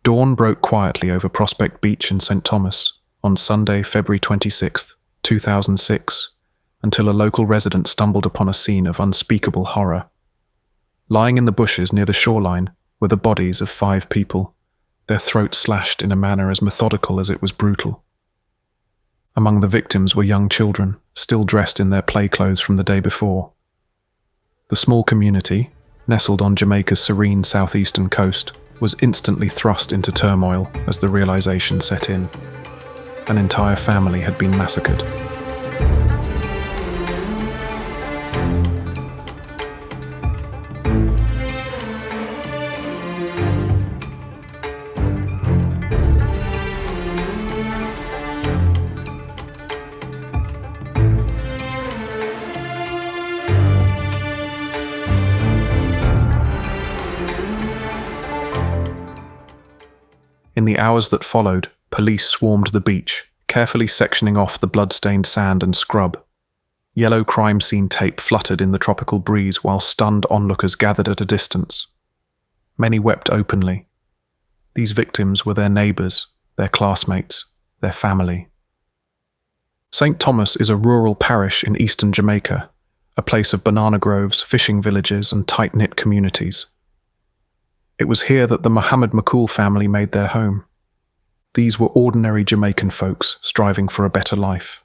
Dawn broke quietly over Prospect Beach in St. Thomas on Sunday, February 26, 2006, until a local resident stumbled upon a scene of unspeakable horror. Lying in the bushes near the shoreline were the bodies of 5 people, their throats slashed in a manner as methodical as it was brutal. Among the victims were young children, still dressed in their play clothes from the day before. The small community, nestled on Jamaica's serene southeastern coast, was instantly thrust into turmoil as the realization set in. An entire family had been massacred. In the hours that followed, police swarmed the beach, carefully sectioning off the blood-stained sand and scrub. Yellow crime scene tape fluttered in the tropical breeze while stunned onlookers gathered at a distance. Many wept openly. These victims were their neighbours, their classmates, their family. St. Thomas is a rural parish in eastern Jamaica, a place of banana groves, fishing villages, and tight-knit communities. It was here that the Muhammad McCool family made their home. These were ordinary Jamaican folks striving for a better life.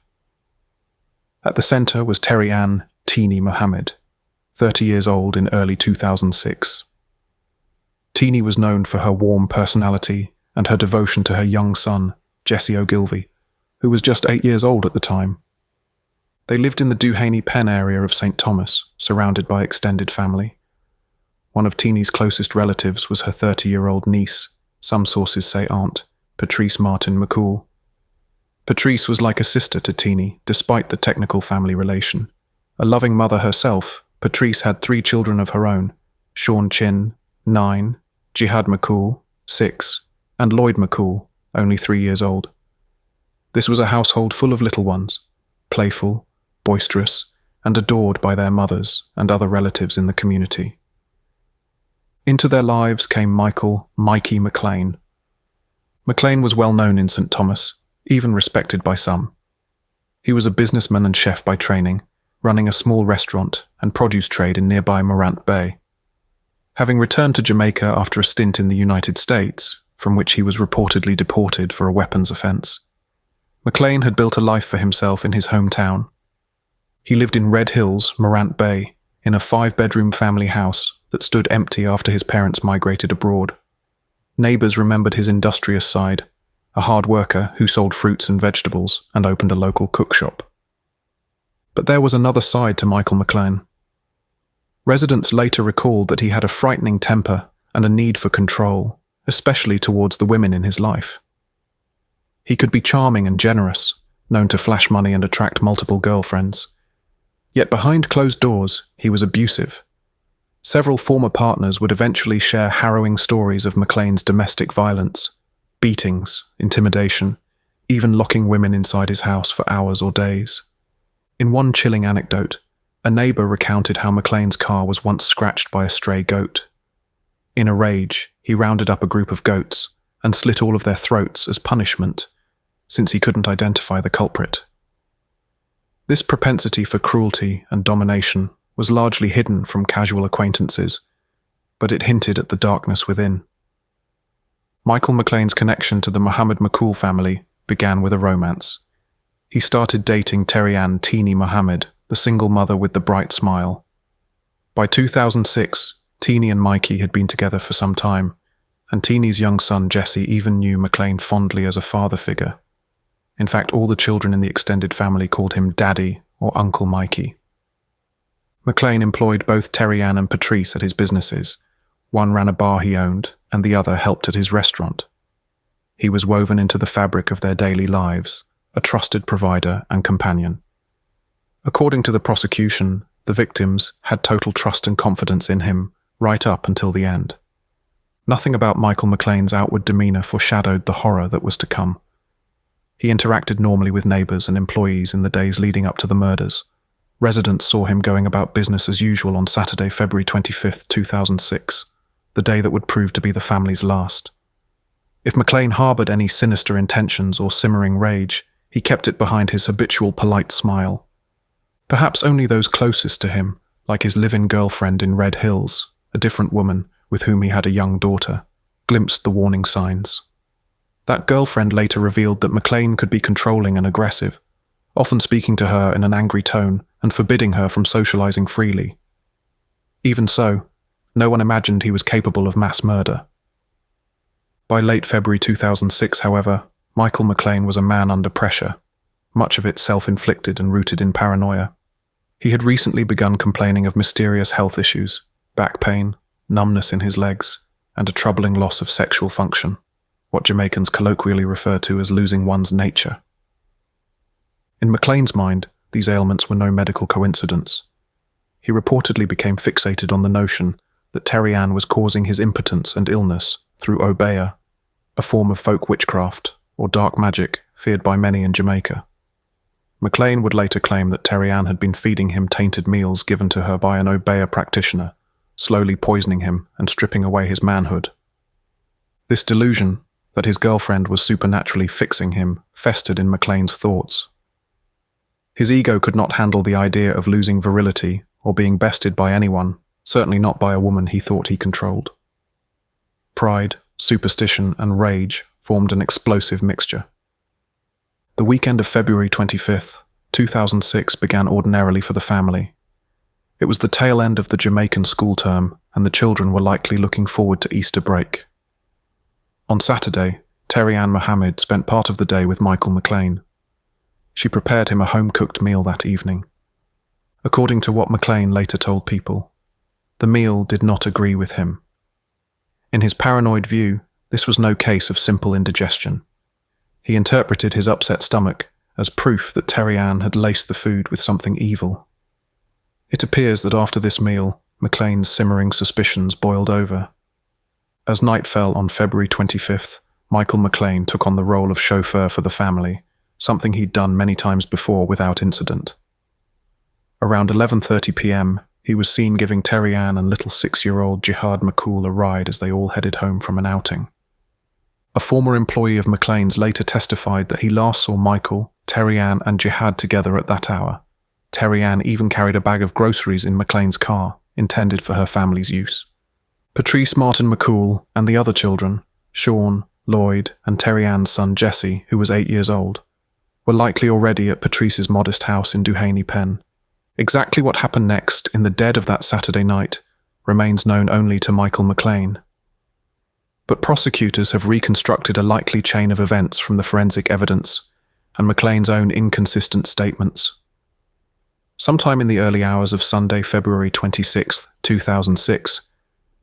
At the centre was Terry Ann Teenie Muhammad, 30 years old in early 2006. Teenie was known for her warm personality and her devotion to her young son, Jesse Ogilvy, who was just 8 years old at the time. They lived in the Duhaney Pen area of St. Thomas, surrounded by extended family. One of Teenie's closest relatives was her 30-year-old niece, some sources say aunt, Patrice Martin McCool. Patrice was like a sister to Teenie, despite the technical family relation. A loving mother herself, Patrice had 3 children of her own, Sean Chin, 9, Jihad McCool, 6, and Lloyd McCool, only 3 years old. This was a household full of little ones, playful, boisterous, and adored by their mothers and other relatives in the community. Into their lives came Mikey McLean. McLean was well known in St. Thomas, even respected by some. He was a businessman and chef by training, running a small restaurant and produce trade in nearby Morant Bay. Having returned to Jamaica after a stint in the United States, from which he was reportedly deported for a weapons offense, McLean had built a life for himself in his hometown. He lived in Red Hills, Morant Bay, in a 5-bedroom family house that stood empty after his parents migrated abroad. Neighbours remembered his industrious side, a hard worker who sold fruits and vegetables and opened a local cook shop. But there was another side to Michael McLean. Residents later recalled that he had a frightening temper and a need for control, especially towards the women in his life. He could be charming and generous, known to flash money and attract multiple girlfriends. Yet behind closed doors, he was abusive. Several former partners would eventually share harrowing stories of McLean's domestic violence, beatings, intimidation, even locking women inside his house for hours or days. In one chilling anecdote, a neighbour recounted how McLean's car was once scratched by a stray goat. In a rage, he rounded up a group of goats and slit all of their throats as punishment, since he couldn't identify the culprit. This propensity for cruelty and domination was largely hidden from casual acquaintances, but it hinted at the darkness within. Michael McLean's connection to the Muhammad McCool family began with a romance. He started dating Terry Ann Teenie Muhammad, the single mother with the bright smile. By 2006, Teenie and Mikey had been together for some time, and Teenie's young son Jesse even knew McLean fondly as a father figure. In fact, all the children in the extended family called him Daddy or Uncle Mikey. McLean employed both Terry Ann and Patrice at his businesses. One ran a bar he owned, and the other helped at his restaurant. He was woven into the fabric of their daily lives, a trusted provider and companion. According to the prosecution, the victims had total trust and confidence in him, right up until the end. Nothing about Michael McLean's outward demeanour foreshadowed the horror that was to come. He interacted normally with neighbours and employees in the days leading up to the murders. Residents saw him going about business as usual on Saturday, February 25, 2006, the day that would prove to be the family's last. If McLean harbored any sinister intentions or simmering rage, he kept it behind his habitual polite smile. Perhaps only those closest to him, like his live-in girlfriend in Red Hills, a different woman with whom he had a young daughter, glimpsed the warning signs. That girlfriend later revealed that McLean could be controlling and aggressive, often speaking to her in an angry tone and forbidding her from socializing freely. Even so, no one imagined he was capable of mass murder. By late February 2006, however, Michael McLean was a man under pressure, much of it self-inflicted and rooted in paranoia. He had recently begun complaining of mysterious health issues, back pain, numbness in his legs, and a troubling loss of sexual function, what Jamaicans colloquially refer to as losing one's nature. In McLean's mind, these ailments were no medical coincidence. He reportedly became fixated on the notion that Terry Ann was causing his impotence and illness through obeah, a form of folk witchcraft or dark magic feared by many in Jamaica. McLean would later claim that Terry Ann had been feeding him tainted meals given to her by an obeah practitioner, slowly poisoning him and stripping away his manhood. This delusion that his girlfriend was supernaturally fixing him festered in McLean's thoughts. His ego could not handle the idea of losing virility or being bested by anyone, certainly not by a woman he thought he controlled. Pride, superstition, and rage formed an explosive mixture. The weekend of February 25th, 2006 began ordinarily for the family. It was the tail end of the Jamaican school term, and the children were likely looking forward to Easter break. On Saturday, Terry Ann Mohammed spent part of the day with Michael McLean. She prepared him a home-cooked meal that evening. According to what McLean later told People, the meal did not agree with him. In his paranoid view, this was no case of simple indigestion. He interpreted his upset stomach as proof that Terry Ann had laced the food with something evil. It appears that after this meal, McLean's simmering suspicions boiled over. As night fell on February 25th, Michael McLean took on the role of chauffeur for the family, something he'd done many times before without incident. Around 11:30 p.m., he was seen giving Terry Ann and little 6-year-old Jihad McCool a ride as they all headed home from an outing. A former employee of McLean's later testified that he last saw Michael, Terry Ann, and Jihad together at that hour. Terry Ann even carried a bag of groceries in McLean's car, intended for her family's use. Patrice Martin McCool and the other children, Sean, Lloyd, and Terry Ann's son Jesse, who was 8 years old, were likely already at Patrice's modest house in Duhaney Pen. Exactly what happened next, in the dead of that Saturday night, remains known only to Michael McLean. But prosecutors have reconstructed a likely chain of events from the forensic evidence and McLean's own inconsistent statements. Sometime in the early hours of Sunday, February 26, 2006,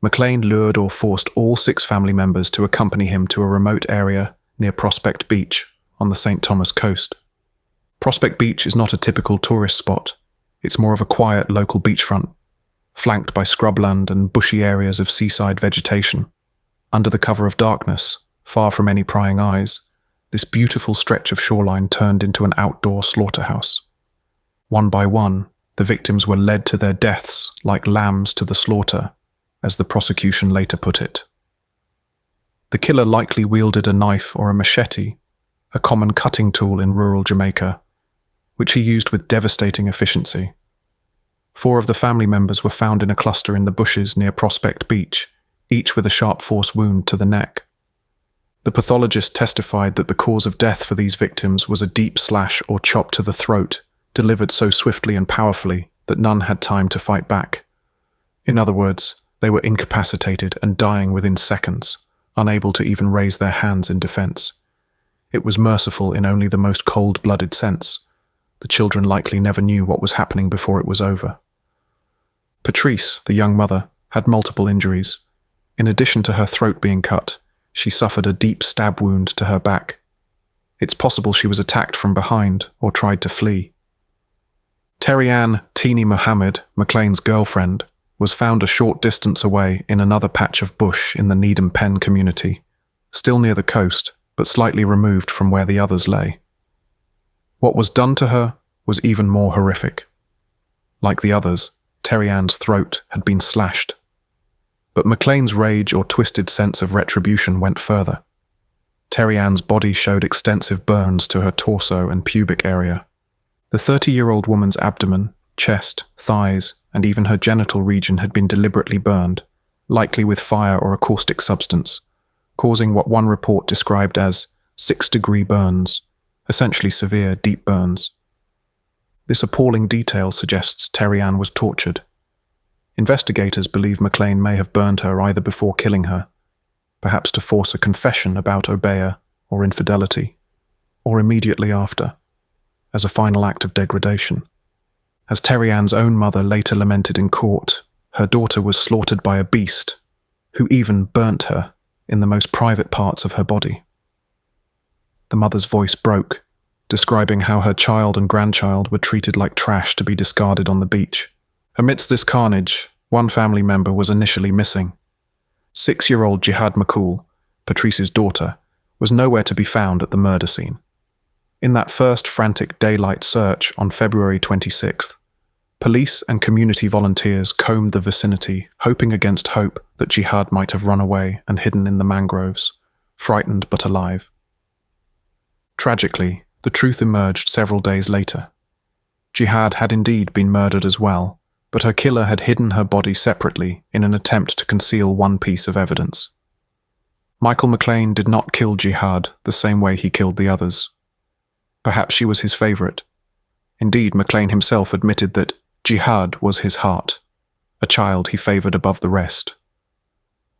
McLean lured or forced all 6 family members to accompany him to a remote area near Prospect Beach on the St. Thomas coast. Prospect Beach is not a typical tourist spot. It's more of a quiet local beachfront, flanked by scrubland and bushy areas of seaside vegetation. Under the cover of darkness, far from any prying eyes, this beautiful stretch of shoreline turned into an outdoor slaughterhouse. One by one, the victims were led to their deaths like lambs to the slaughter, as the prosecution later put it. The killer likely wielded a knife or a machete, a common cutting tool in rural Jamaica, which he used with devastating efficiency. 4 of the family members were found in a cluster in the bushes near Prospect Beach, each with a sharp force wound to the neck. The pathologist testified that the cause of death for these victims was a deep slash or chop to the throat, delivered so swiftly and powerfully that none had time to fight back. In other words, they were incapacitated and dying within seconds, unable to even raise their hands in defense. It was merciful in only the most cold-blooded sense. The children likely never knew what was happening before it was over. Patrice, the young mother, had multiple injuries. In addition to her throat being cut, she suffered a deep stab wound to her back. It's possible she was attacked from behind or tried to flee. Terry Ann Teeny Mohammed, McLean's girlfriend, was found a short distance away in another patch of bush in the Needham Pen community, still near the coast, but slightly removed from where the others lay. What was done to her was even more horrific. Like the others, Terry Ann's throat had been slashed. But McLean's rage or twisted sense of retribution went further. Terry Ann's body showed extensive burns to her torso and pubic area. The 30-year-old woman's abdomen, chest, thighs, and even her genital region had been deliberately burned, likely with fire or a caustic substance, causing what one report described as 6-degree burns, essentially severe, deep burns. This appalling detail suggests Terry Ann was tortured. Investigators believe McLean may have burned her either before killing her, perhaps to force a confession about obeah or infidelity, or immediately after, as a final act of degradation. As Terry Ann's own mother later lamented in court, her daughter was slaughtered by a beast, who even burnt her in the most private parts of her body. The mother's voice broke, describing how her child and grandchild were treated like trash to be discarded on the beach. Amidst this carnage, one family member was initially missing. 6-year-old Jihad McCool, Patrice's daughter, was nowhere to be found at the murder scene. In that first frantic daylight search on February 26th, police and community volunteers combed the vicinity, hoping against hope that Jihad might have run away and hidden in the mangroves, frightened but alive. Tragically, the truth emerged several days later. Jihad had indeed been murdered as well, but her killer had hidden her body separately in an attempt to conceal one piece of evidence. Michael McLean did not kill Jihad the same way he killed the others. Perhaps she was his favorite. Indeed, McLean himself admitted that Jihad was his heart, a child he favored above the rest.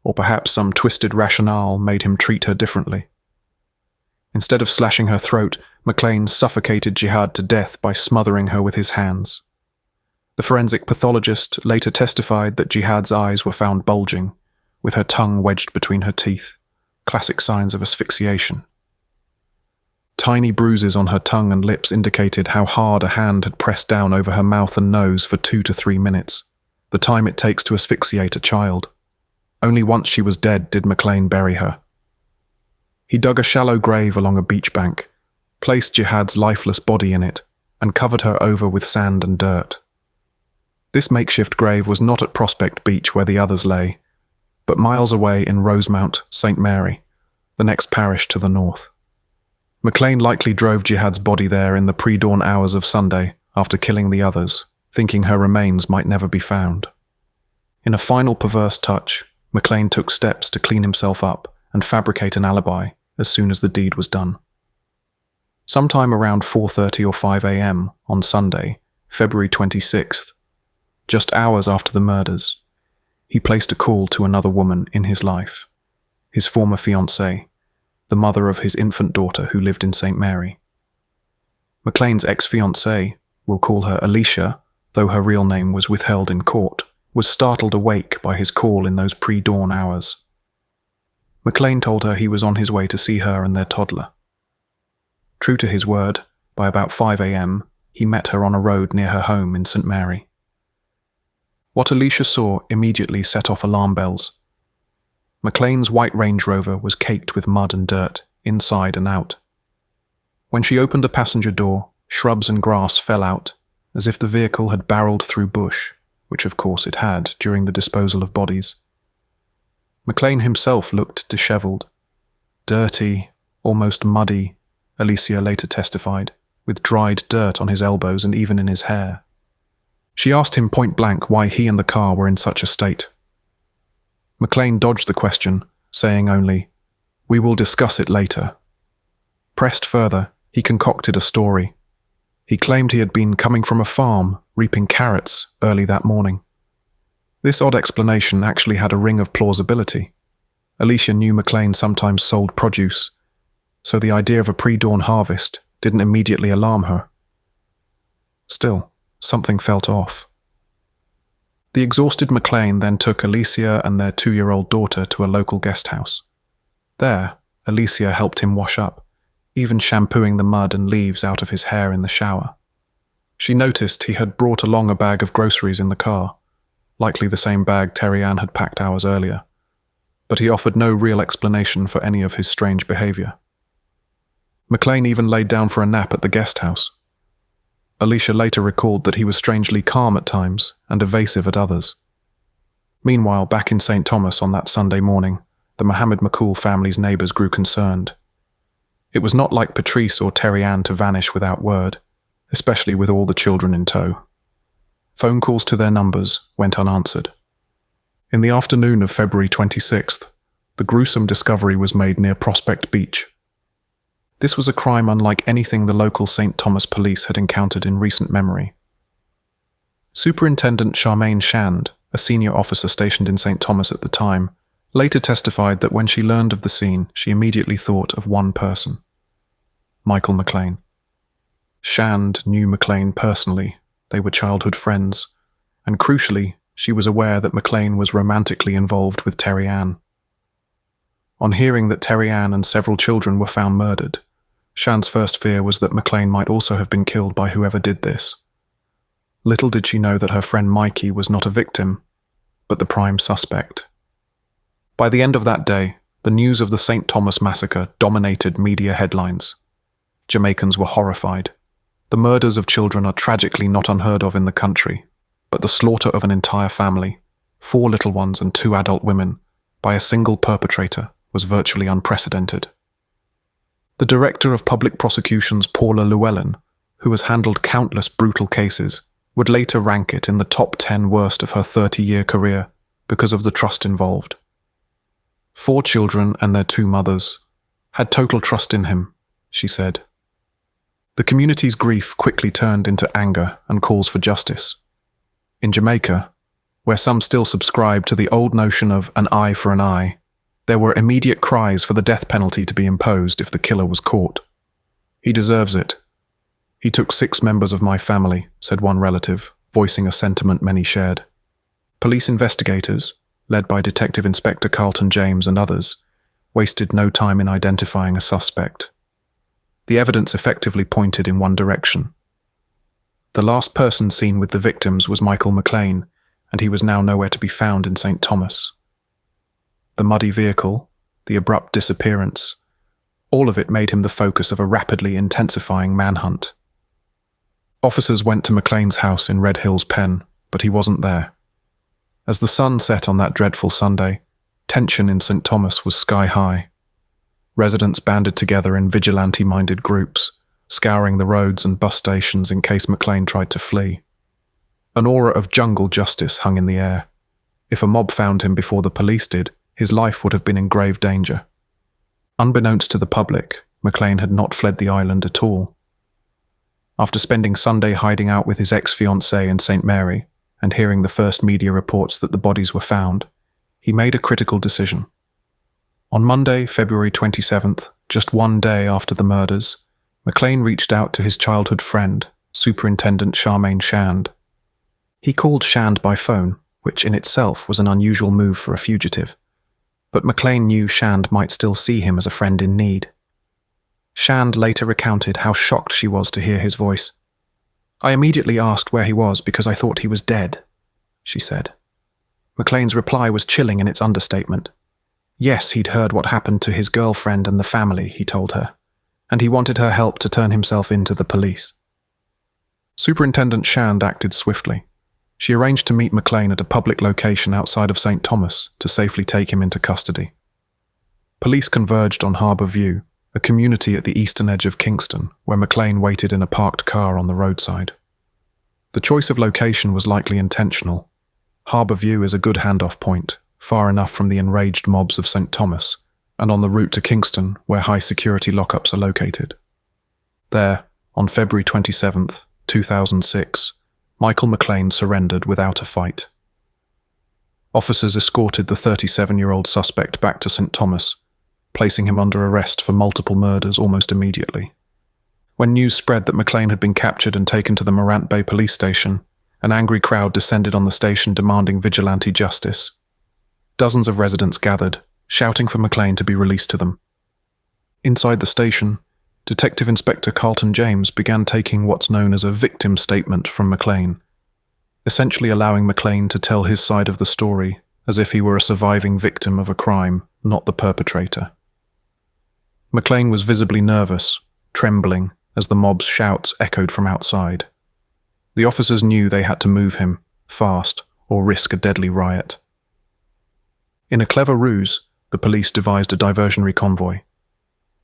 Or perhaps some twisted rationale made him treat her differently. Instead of slashing her throat, McLean suffocated Jihad to death by smothering her with his hands. The forensic pathologist later testified that Jihad's eyes were found bulging, with her tongue wedged between her teeth, classic signs of asphyxiation. Tiny bruises on her tongue and lips indicated how hard a hand had pressed down over her mouth and nose for 2 to 3 minutes, the time it takes to asphyxiate a child. Only once she was dead did McLean bury her. He dug a shallow grave along a beach bank, placed Jihad's lifeless body in it, and covered her over with sand and dirt. This makeshift grave was not at Prospect Beach where the others lay, but miles away in Rosemount, St. Mary, the next parish to the north. McLean likely drove Jihad's body there in the pre-dawn hours of Sunday after killing the others, thinking her remains might never be found. In a final perverse touch, McLean took steps to clean himself up and fabricate an alibi as soon as the deed was done. Sometime around 4:30 or 5 a.m. on Sunday, February 26th, just hours after the murders, he placed a call to another woman in his life, his former fiancée, the mother of his infant daughter who lived in St. Mary. McLean's ex-fiancée, we'll call her Alicia, though her real name was withheld in court, was startled awake by his call in those pre-dawn hours. McLean told her he was on his way to see her and their toddler. True to his word, by about 5 a.m., he met her on a road near her home in St. Mary. What Alicia saw immediately set off alarm bells. McLean's white Range Rover was caked with mud and dirt, inside and out. When she opened the passenger door, shrubs and grass fell out, as if the vehicle had barreled through bush, which of course it had during the disposal of bodies. McLean himself looked disheveled, dirty, almost muddy, Alicia later testified, with dried dirt on his elbows and even in his hair. She asked him point blank why he and the car were in such a state. McLean dodged the question, saying only, "We will discuss it later." Pressed further, he concocted a story. He claimed he had been coming from a farm, reaping carrots, early that morning. This odd explanation actually had a ring of plausibility. Alicia knew McLean sometimes sold produce, so the idea of a pre-dawn harvest didn't immediately alarm her. Still, something felt off. The exhausted McLean then took Alicia and their 2-year-old daughter to a local guest house. There, Alicia helped him wash up, even shampooing the mud and leaves out of his hair in the shower. She noticed he had brought along a bag of groceries in the car, likely the same bag Terry Ann had packed hours earlier, but he offered no real explanation for any of his strange behavior. McLean even laid down for a nap at the guest house. Alicia later recalled that he was strangely calm at times and evasive at others. Meanwhile, back in St. Thomas on that Sunday morning, the Mohammed McCool family's neighbours grew concerned. It was not like Patrice or Terry Ann to vanish without word, especially with all the children in tow. Phone calls to their numbers went unanswered. In the afternoon of February 26th, the gruesome discovery was made near Prospect Beach. This was a crime unlike anything the local St. Thomas police had encountered in recent memory. Superintendent Charmaine Shand, a senior officer stationed in St. Thomas at the time, later testified that when she learned of the scene, she immediately thought of one person: Michael McLean. Shand knew McLean personally, they were childhood friends, and crucially, she was aware that McLean was romantically involved with Terry Ann. On hearing that Terry Ann and several children were found murdered, Shand's first fear was that McLean might also have been killed by whoever did this. Little did she know that her friend Mikey was not a victim, but the prime suspect. By the end of that day, the news of the St. Thomas massacre dominated media headlines. Jamaicans were horrified. The murders of children are tragically not unheard of in the country, but the slaughter of an entire family, 4 little ones and 2 adult women, by a single perpetrator was virtually unprecedented. The director of public prosecutions, Paula Llewellyn, who has handled countless brutal cases, would later rank it in the top 10 worst of her 30-year career because of the trust involved. 4 children and their 2 mothers had total trust in him, she said. The community's grief quickly turned into anger and calls for justice. In Jamaica, where some still subscribe to the old notion of an eye for an eye, there were immediate cries for the death penalty to be imposed if the killer was caught. "He deserves it. He took 6 members of my family," said one relative, voicing a sentiment many shared. Police investigators, led by Detective Inspector Carlton James and others, wasted no time in identifying a suspect. The evidence effectively pointed in one direction. The last person seen with the victims was Michael McLean, and he was now nowhere to be found in St. Thomas. The muddy vehicle, the abrupt disappearance, all of it made him the focus of a rapidly intensifying manhunt. Officers went to McLean's house in Red Hills Pen, but he wasn't there. As the sun set on that dreadful Sunday, tension in St. Thomas was sky high. Residents banded together in vigilante-minded groups, scouring the roads and bus stations in case McLean tried to flee. An aura of jungle justice hung in the air. If a mob found him before the police did, his life would have been in grave danger. Unbeknownst to the public, McLean had not fled the island at all. After spending Sunday hiding out with his ex-fiancée in St. Mary, and hearing the first media reports that the bodies were found, he made a critical decision. On Monday, February 27th, just one day after the murders, McLean reached out to his childhood friend, Superintendent Charmaine Shand. He called Shand by phone, which in itself was an unusual move for a fugitive, but McLean knew Shand might still see him as a friend in need. Shand later recounted how shocked she was to hear his voice. "I immediately asked where he was because I thought he was dead," she said. McLean's reply was chilling in its understatement. Yes, he'd heard what happened to his girlfriend and the family, he told her, and he wanted her help to turn himself in to the police. Superintendent Shand acted swiftly. She arranged to meet McLean at a public location outside of St. Thomas to safely take him into custody. Police converged on Harbour View, a community at the eastern edge of Kingston, where McLean waited in a parked car on the roadside. The choice of location was likely intentional. Harbour View is a good handoff point, far enough from the enraged mobs of St. Thomas, and on the route to Kingston, where high-security lockups are located. There, on February 27th, 2006, Michael McLean surrendered without a fight. Officers escorted the 37-year-old suspect back to St. Thomas, placing him under arrest for multiple murders almost immediately. When news spread that McLean had been captured and taken to the Morant Bay police station, an angry crowd descended on the station demanding vigilante justice. Dozens of residents gathered, shouting for McLean to be released to them. Inside the station, Detective Inspector Carlton James began taking what's known as a victim statement from McLean, essentially allowing McLean to tell his side of the story as if he were a surviving victim of a crime, not the perpetrator. McLean was visibly nervous, trembling, as the mob's shouts echoed from outside. The officers knew they had to move him, fast, or risk a deadly riot. In a clever ruse, the police devised a diversionary convoy.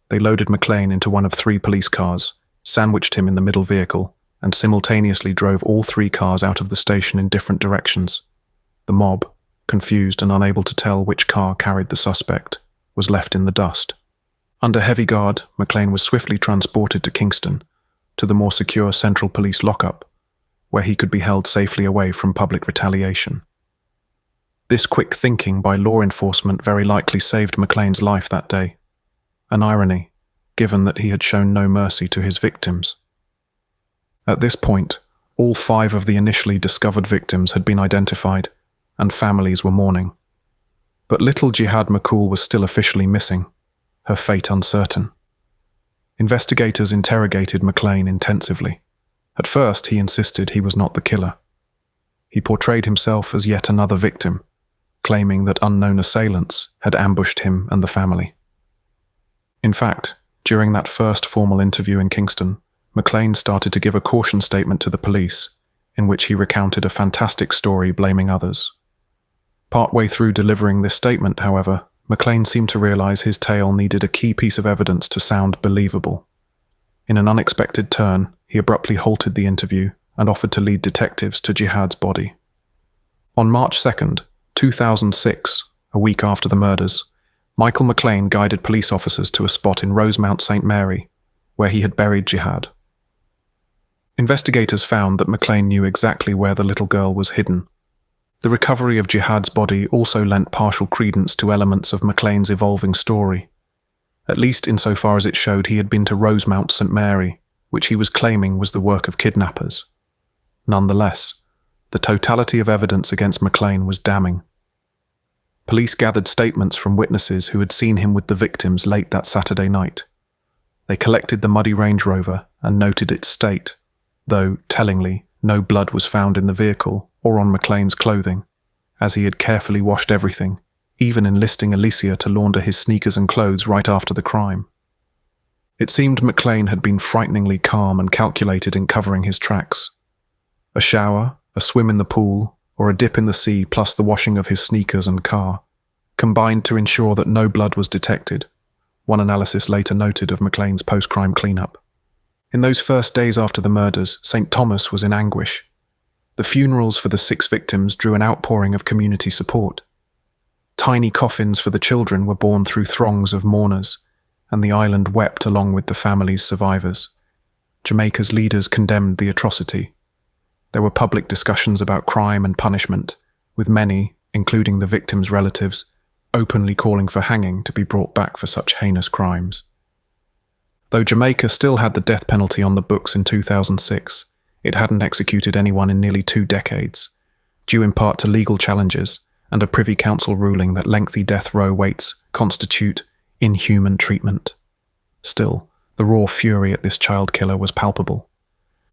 They loaded McLean into one of 3 police cars, sandwiched him in the middle vehicle, and simultaneously drove all 3 cars out of the station in different directions. The mob, confused and unable to tell which car carried the suspect, was left in the dust. Under heavy guard, McLean was swiftly transported to Kingston, to the more secure Central Police lockup, where he could be held safely away from public retaliation. This quick thinking by law enforcement very likely saved McLean's life that day. An irony, given that he had shown no mercy to his victims. At this point, all 5 of the initially discovered victims had been identified, and families were mourning. But little Jihad McCool was still officially missing, her fate uncertain. Investigators interrogated McLean intensively. At first, he insisted he was not the killer. He portrayed himself as yet another victim, claiming that unknown assailants had ambushed him and the family. In fact, during that first formal interview in Kingston, McLean started to give a caution statement to the police, in which he recounted a fantastic story blaming others. Partway through delivering this statement, however, McLean seemed to realize his tale needed a key piece of evidence to sound believable. In an unexpected turn, he abruptly halted the interview and offered to lead detectives to Jihad's body. On March 2nd, 2006, a week after the murders, Michael McLean guided police officers to a spot in Rosemount, St. Mary, where he had buried Jihad. Investigators found that McLean knew exactly where the little girl was hidden. The recovery of Jihad's body also lent partial credence to elements of McLean's evolving story, at least insofar as it showed he had been to Rosemount, St. Mary, which he was claiming was the work of kidnappers. Nonetheless, the totality of evidence against McLean was damning. Police gathered statements from witnesses who had seen him with the victims late that Saturday night. They collected the muddy Range Rover and noted its state, though, tellingly, no blood was found in the vehicle or on McLean's clothing, as he had carefully washed everything, even enlisting Alicia to launder his sneakers and clothes right after the crime. It seemed McLean had been frighteningly calm and calculated in covering his tracks. A shower, a swim in the pool, or a dip in the sea plus the washing of his sneakers and car, combined to ensure that no blood was detected, one analysis later noted of McLean's post-crime cleanup. In those first days after the murders, St. Thomas was in anguish. The funerals for the 6 victims drew an outpouring of community support. Tiny coffins for the children were borne through throngs of mourners, and the island wept along with the family's survivors. Jamaica's leaders condemned the atrocity. There were public discussions about crime and punishment, with many, including the victims' relatives, openly calling for hanging to be brought back for such heinous crimes. Though Jamaica still had the death penalty on the books in 2006, it hadn't executed anyone in nearly 2 decades, due in part to legal challenges and a Privy Council ruling that lengthy death row waits constitute inhuman treatment. Still, the raw fury at this child killer was palpable.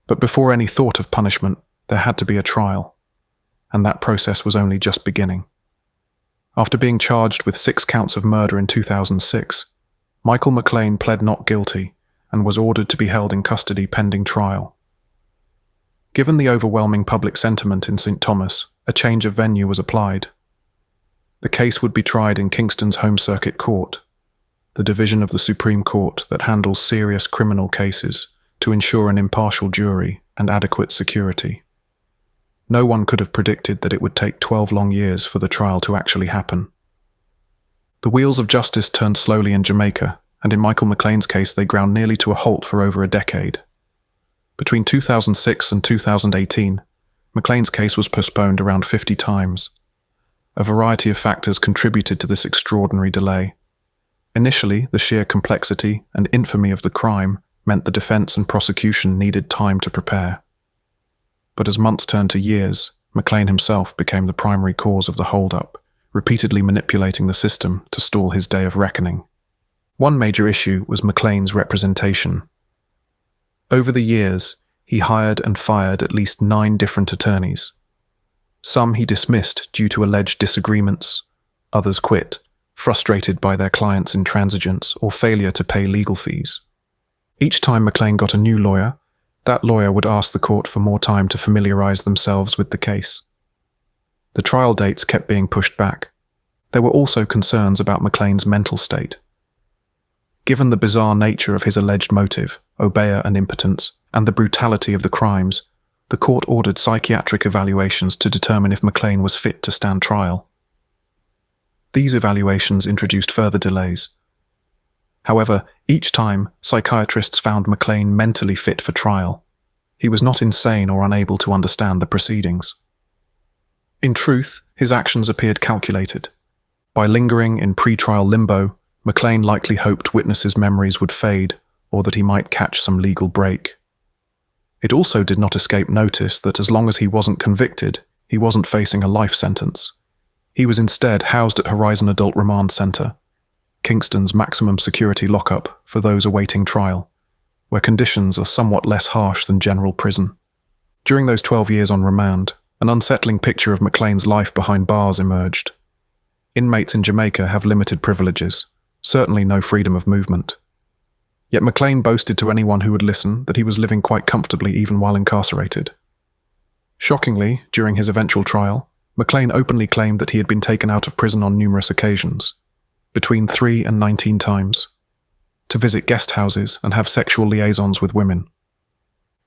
But before any thought of punishment, there had to be a trial, and that process was only just beginning. After being charged with 6 counts of murder in 2006, Michael McLean pled not guilty and was ordered to be held in custody pending trial. Given the overwhelming public sentiment in St. Thomas, a change of venue was applied. The case would be tried in Kingston's Home Circuit Court, the division of the Supreme Court that handles serious criminal cases to ensure an impartial jury and adequate security. No one could have predicted that it would take 12 long years for the trial to actually happen. The wheels of justice turned slowly in Jamaica, and in Michael McLean's case they ground nearly to a halt for over a decade. Between 2006 and 2018, McLean's case was postponed around 50 times. A variety of factors contributed to this extraordinary delay. Initially, the sheer complexity and infamy of the crime meant the defense and prosecution needed time to prepare. But as months turned to years, McLean himself became the primary cause of the hold-up, repeatedly manipulating the system to stall his day of reckoning. One major issue was McLean's representation. Over the years, he hired and fired at least 9 different attorneys. Some he dismissed due to alleged disagreements, others quit, frustrated by their clients' intransigence or failure to pay legal fees. Each time McLean got a new lawyer, that lawyer would ask the court for more time to familiarize themselves with the case. The trial dates kept being pushed back. There were also concerns about McLean's mental state. Given the bizarre nature of his alleged motive, obeah and impotence, and the brutality of the crimes, the court ordered psychiatric evaluations to determine if McLean was fit to stand trial. These evaluations introduced further delays. However, each time, psychiatrists found McLean mentally fit for trial. He was not insane or unable to understand the proceedings. In truth, his actions appeared calculated. By lingering in pre-trial limbo, McLean likely hoped witnesses' memories would fade or that he might catch some legal break. It also did not escape notice that as long as he wasn't convicted, he wasn't facing a life sentence. He was instead housed at Horizon Adult Remand Center, Kingston's maximum security lockup for those awaiting trial, where conditions are somewhat less harsh than general prison. During those 12 years on remand, an unsettling picture of McLean's life behind bars emerged. Inmates in Jamaica have limited privileges, certainly no freedom of movement. Yet McLean boasted to anyone who would listen that he was living quite comfortably even while incarcerated. Shockingly, during his eventual trial, McLean openly claimed that he had been taken out of prison on numerous occasions, between 3 and 19 times, to visit guest houses and have sexual liaisons with women.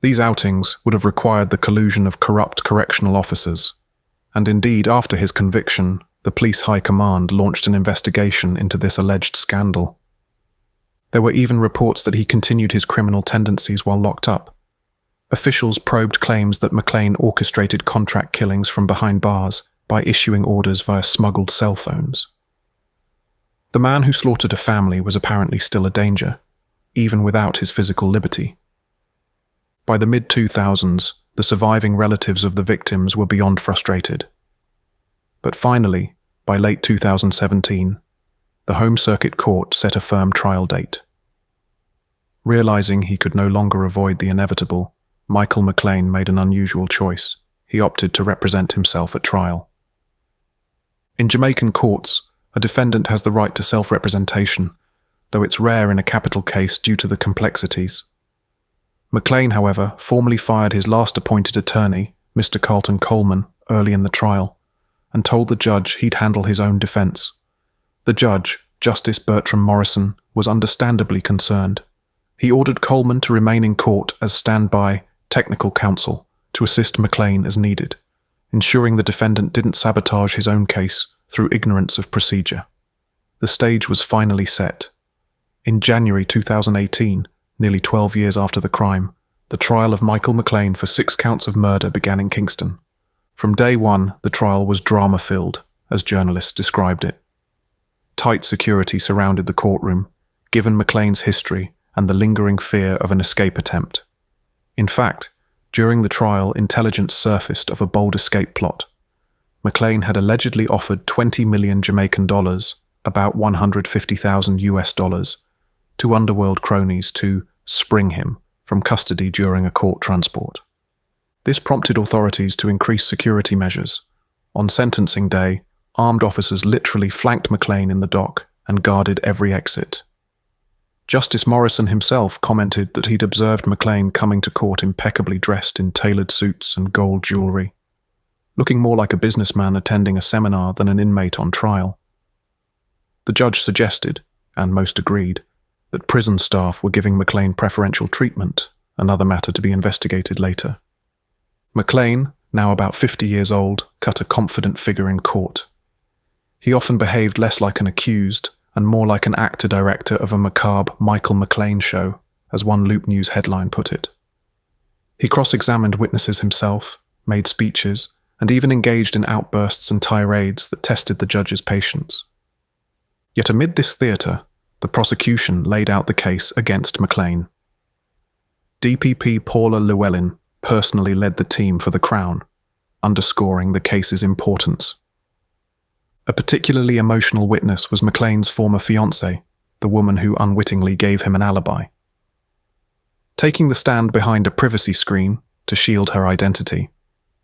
These outings would have required the collusion of corrupt correctional officers, and indeed, after his conviction, the police high command launched an investigation into this alleged scandal. There were even reports that he continued his criminal tendencies while locked up. Officials probed claims that McLean orchestrated contract killings from behind bars by issuing orders via smuggled cell phones. The man who slaughtered a family was apparently still a danger, even without his physical liberty. By the mid-2000s, the surviving relatives of the victims were beyond frustrated. But finally, by late 2017, the Home Circuit Court set a firm trial date. Realizing he could no longer avoid the inevitable, Michael McLean made an unusual choice. He opted to represent himself at trial. In Jamaican courts, a defendant has the right to self-representation, though it's rare in a capital case due to the complexities. McLean, however, formally fired his last appointed attorney, Mr. Carlton Coleman, early in the trial, and told the judge he'd handle his own defense. The judge, Justice Bertram Morrison, was understandably concerned. He ordered Coleman to remain in court as standby technical counsel to assist McLean as needed, ensuring the defendant didn't sabotage his own case through ignorance of procedure. The stage was finally set. In January 2018, nearly 12 years after the crime, the trial of Michael McLean for 6 counts of murder began in Kingston. From day one, the trial was drama-filled, as journalists described it. Tight security surrounded the courtroom, given McLean's history and the lingering fear of an escape attempt. In fact, during the trial, intelligence surfaced of a bold escape plot. McLean had allegedly offered 20 million Jamaican dollars, about 150,000 US dollars, to underworld cronies to spring him from custody during a court transport. This prompted authorities to increase security measures. On sentencing day, armed officers literally flanked McLean in the dock and guarded every exit. Justice Morrison himself commented that he'd observed McLean coming to court impeccably dressed in tailored suits and gold jewelry, looking more like a businessman attending a seminar than an inmate on trial. The judge suggested, and most agreed, that prison staff were giving McLean preferential treatment, another matter to be investigated later. McLean, now about 50 years old, cut a confident figure in court. He often behaved less like an accused and more like an actor-director of a macabre Michael McLean show, as one Loop News headline put it. He cross-examined witnesses himself, made speeches, and even engaged in outbursts and tirades that tested the judge's patience. Yet amid this theatre, the prosecution laid out the case against McLean. DPP Paula Llewellyn personally led the team for the Crown, underscoring the case's importance. A particularly emotional witness was McLean's former fiancée, the woman who unwittingly gave him an alibi. Taking the stand behind a privacy screen to shield her identity,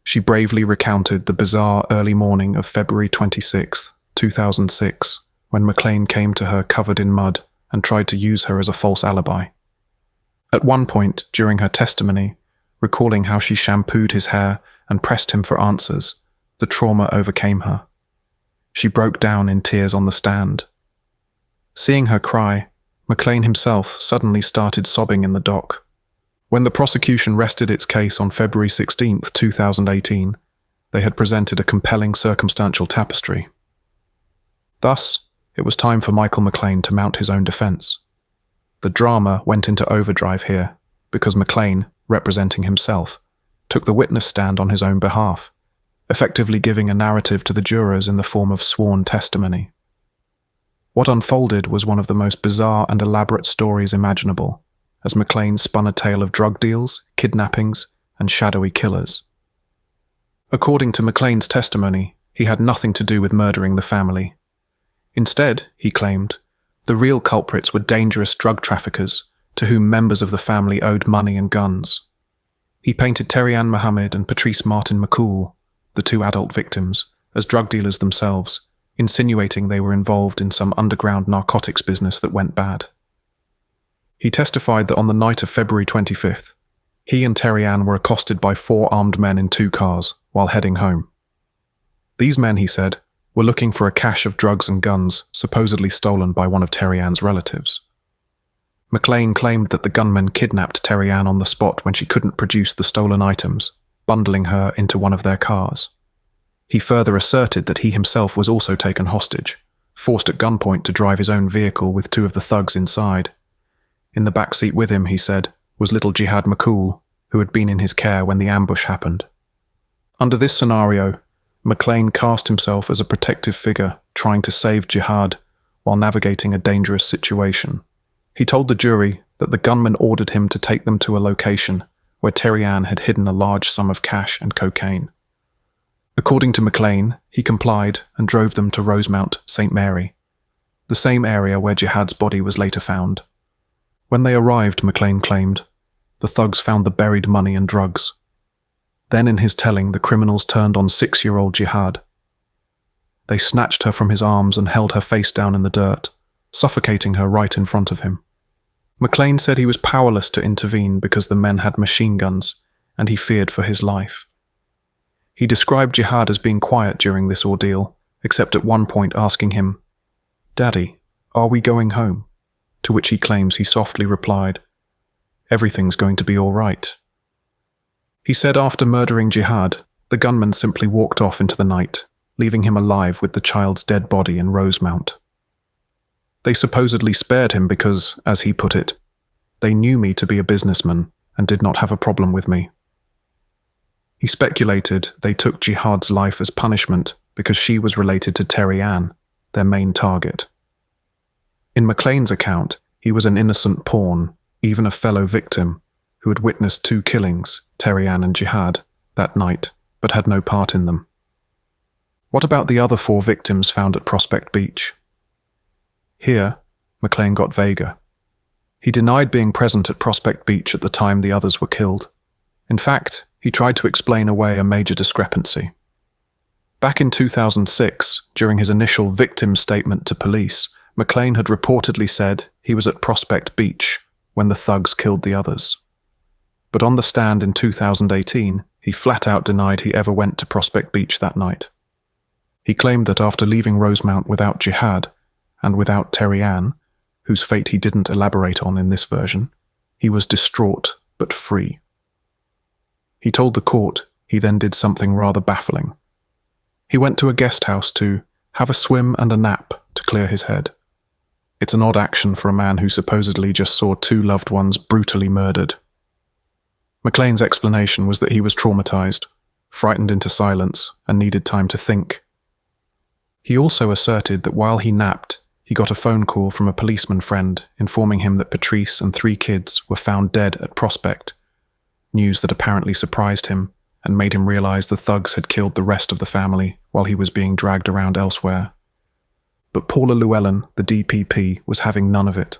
she bravely recounted the bizarre early morning of February 26, 2006, when McLean came to her covered in mud and tried to use her as a false alibi. At one point during her testimony, recalling how she shampooed his hair and pressed him for answers, the trauma overcame her. She broke down in tears on the stand. Seeing her cry, McLean himself suddenly started sobbing in the dock. When the prosecution rested its case on February 16, 2018, they had presented a compelling circumstantial tapestry. Thus, it was time for Michael McLean to mount his own defense. The drama went into overdrive here because McLean, representing himself, took the witness stand on his own behalf, effectively giving a narrative to the jurors in the form of sworn testimony. What unfolded was one of the most bizarre and elaborate stories imaginable, as McLean spun a tale of drug deals, kidnappings, and shadowy killers. According to McLean's testimony, he had nothing to do with murdering the family. Instead, he claimed, the real culprits were dangerous drug traffickers to whom members of the family owed money and guns. He painted Terry Ann Mohammed and Patrice Martin McCool, the two adult victims, as drug dealers themselves, insinuating they were involved in some underground narcotics business that went bad. He testified that on the night of February 25th, he and Terry Ann were accosted by 4 armed men in 2 cars while heading home. These men, he said, were looking for a cache of drugs and guns supposedly stolen by one of Terry Ann's relatives. McLean claimed that the gunmen kidnapped Terry Ann on the spot when she couldn't produce the stolen items, bundling her into one of their cars. He further asserted that he himself was also taken hostage, forced at gunpoint to drive his own vehicle with 2 of the thugs inside. In the back seat with him, he said, was little Jihad McCool, who had been in his care when the ambush happened. Under this scenario, McLean cast himself as a protective figure trying to save Jihad while navigating a dangerous situation. He told the jury that the gunman ordered him to take them to a location where Terry Ann had hidden a large sum of cash and cocaine. According to McLean, he complied and drove them to Rosemount, St. Mary, the same area where Jihad's body was later found. When they arrived, McLean claimed, the thugs found the buried money and drugs. Then in his telling, the criminals turned on 6-year-old Jihad. They snatched her from his arms and held her face down in the dirt, suffocating her right in front of him. McLean said he was powerless to intervene because the men had machine guns, and he feared for his life. He described Jihad as being quiet during this ordeal, except at one point asking him, "Daddy, are we going home?" To which he claims he softly replied, "Everything's going to be all right." He said after murdering Jihad, the gunman simply walked off into the night, leaving him alive with the child's dead body in Rosemount. They supposedly spared him because, as he put it, they knew me to be a businessman and did not have a problem with me. He speculated they took Jihad's life as punishment because she was related to Terry Ann, their main target. In McLean's account, he was an innocent pawn, even a fellow victim, who had witnessed 2 killings, Terry Ann and Jihad, that night, but had no part in them. What about the other 4 victims found at Prospect Beach? Here, McLean got vaguer. He denied being present at Prospect Beach at the time the others were killed. In fact, he tried to explain away a major discrepancy. Back in 2006, during his initial victim statement to police, McLean had reportedly said he was at Prospect Beach when the thugs killed the others. But on the stand in 2018, he flat out denied he ever went to Prospect Beach that night. He claimed that after leaving Rosemount without Jihad, and without Terry Ann, whose fate he didn't elaborate on in this version, he was distraught but free. He told the court he then did something rather baffling. He went to a guest house to have a swim and a nap to clear his head. It's an odd action for a man who supposedly just saw 2 loved ones brutally murdered. McLean's explanation was that he was traumatized, frightened into silence, and needed time to think. He also asserted that while he napped, he got a phone call from a policeman friend informing him that Patrice and 3 kids were found dead at Prospect, news that apparently surprised him and made him realize the thugs had killed the rest of the family while he was being dragged around elsewhere. But Paula Llewellyn, the DPP, was having none of it.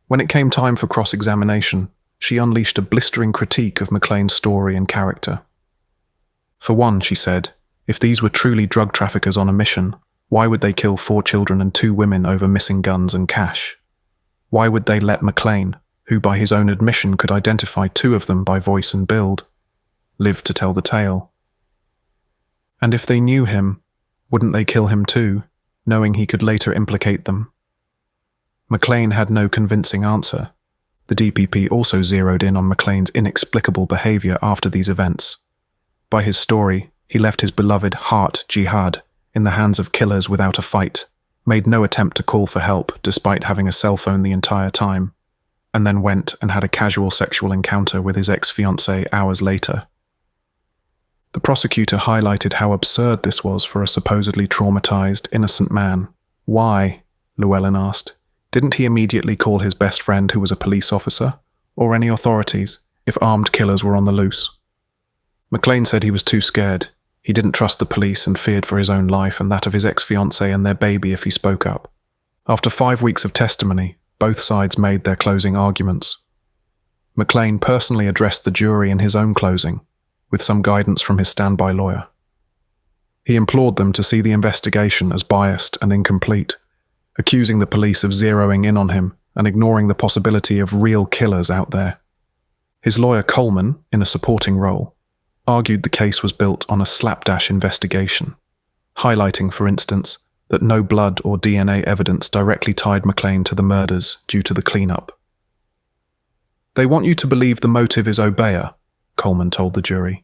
When it came time for cross-examination, she unleashed a blistering critique of McLean's story and character. For one, she said, if these were truly drug traffickers on a mission, why would they kill 4 children and 2 women over missing guns and cash? Why would they let McLean, who by his own admission could identify 2 of them by voice and build, live to tell the tale? And if they knew him, wouldn't they kill him too, knowing he could later implicate them? McLean had no convincing answer. The DPP also zeroed in on McLean's inexplicable behavior after these events. By his story, he left his beloved heart jihad in the hands of killers without a fight, made no attempt to call for help despite having a cell phone the entire time, and then went and had a casual sexual encounter with his ex-fiancée hours later. The prosecutor highlighted how absurd this was for a supposedly traumatized, innocent man. Why, Llewellyn asked, didn't he immediately call his best friend who was a police officer, or any authorities, if armed killers were on the loose? McLean said he was too scared. He didn't trust the police and feared for his own life and that of his ex-fiancée and their baby if he spoke up. After 5 weeks of testimony, both sides made their closing arguments. McLean personally addressed the jury in his own closing, with some guidance from his standby lawyer. He implored them to see the investigation as biased and incomplete, accusing the police of zeroing in on him and ignoring the possibility of real killers out there. His lawyer Coleman, in a supporting role, argued the case was built on a slapdash investigation, highlighting, for instance, that no blood or DNA evidence directly tied McLean to the murders due to the cleanup. They want you to believe the motive is obeah, Coleman told the jury.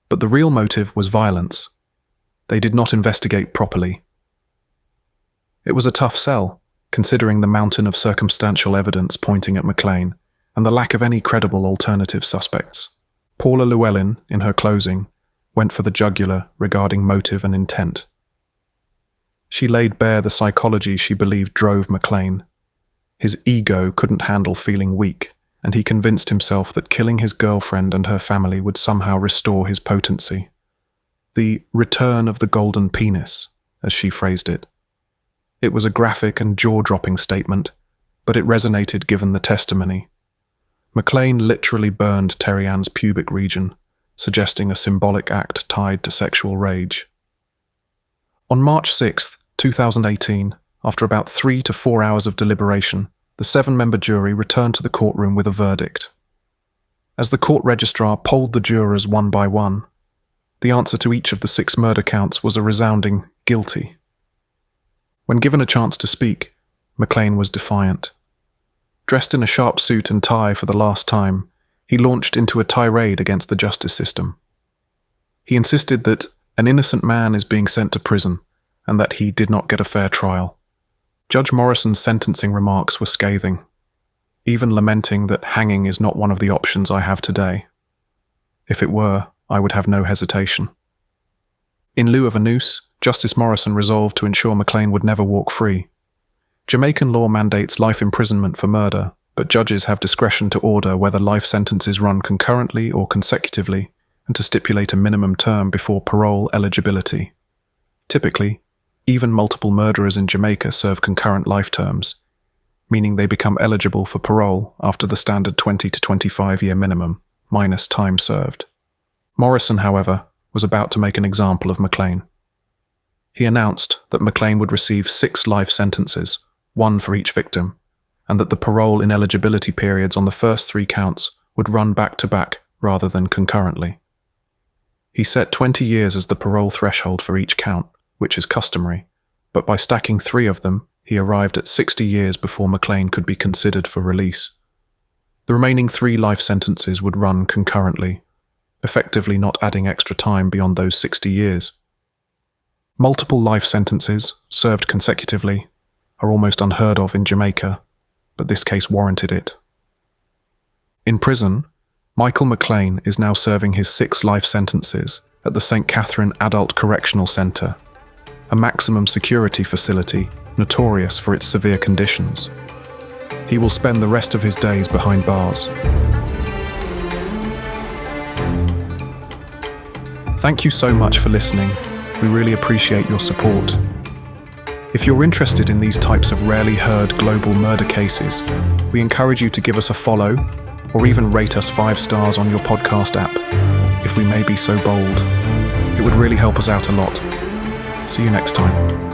But the real motive was violence. They did not investigate properly. It was a tough sell, considering the mountain of circumstantial evidence pointing at McLean and the lack of any credible alternative suspects. Paula Llewellyn, in her closing, went for the jugular regarding motive and intent. She laid bare the psychology she believed drove McLean. His ego couldn't handle feeling weak, and he convinced himself that killing his girlfriend and her family would somehow restore his potency. The return of the golden penis, as she phrased it. It was a graphic and jaw-dropping statement, but it resonated given the testimony. McLean literally burned Terry Ann's pubic region, suggesting a symbolic act tied to sexual rage. On March 6, 2018, after about 3 to 4 hours of deliberation, the 7-member jury returned to the courtroom with a verdict. As the court registrar polled the jurors one by one, the answer to each of the 6 murder counts was a resounding guilty. When given a chance to speak, McLean was defiant. Dressed in a sharp suit and tie for the last time, he launched into a tirade against the justice system. He insisted that an innocent man is being sent to prison and that he did not get a fair trial. Judge Morrison's sentencing remarks were scathing, even lamenting that hanging is not one of the options I have today. If it were, I would have no hesitation. In lieu of a noose, Justice Morrison resolved to ensure McLean would never walk free. Jamaican law mandates life imprisonment for murder, but judges have discretion to order whether life sentences run concurrently or consecutively, and to stipulate a minimum term before parole eligibility. Typically, even multiple murderers in Jamaica serve concurrent life terms, meaning they become eligible for parole after the standard 20 to 25-year minimum, minus time served. Morrison, however, was about to make an example of McLean. He announced that McLean would receive 6 life sentences, 1 for each victim, and that the parole ineligibility periods on the first 3 counts would run back-to-back rather than concurrently. He set 20 years as the parole threshold for each count, which is customary, but by stacking 3 of them, he arrived at 60 years before McLean could be considered for release. The remaining 3 life sentences would run concurrently, effectively not adding extra time beyond those 60 years. Multiple life sentences, served consecutively, are almost unheard of in Jamaica, but this case warranted it. In prison, Michael McLean is now serving his 6 life sentences at the St. Catherine Adult Correctional Centre, a maximum security facility notorious for its severe conditions. He will spend the rest of his days behind bars. Thank you so much for listening. We really appreciate your support. If you're interested in these types of rarely heard global murder cases, we encourage you to give us a follow or even rate us 5 stars on your podcast app, if we may be so bold. It would really help us out a lot. See you next time.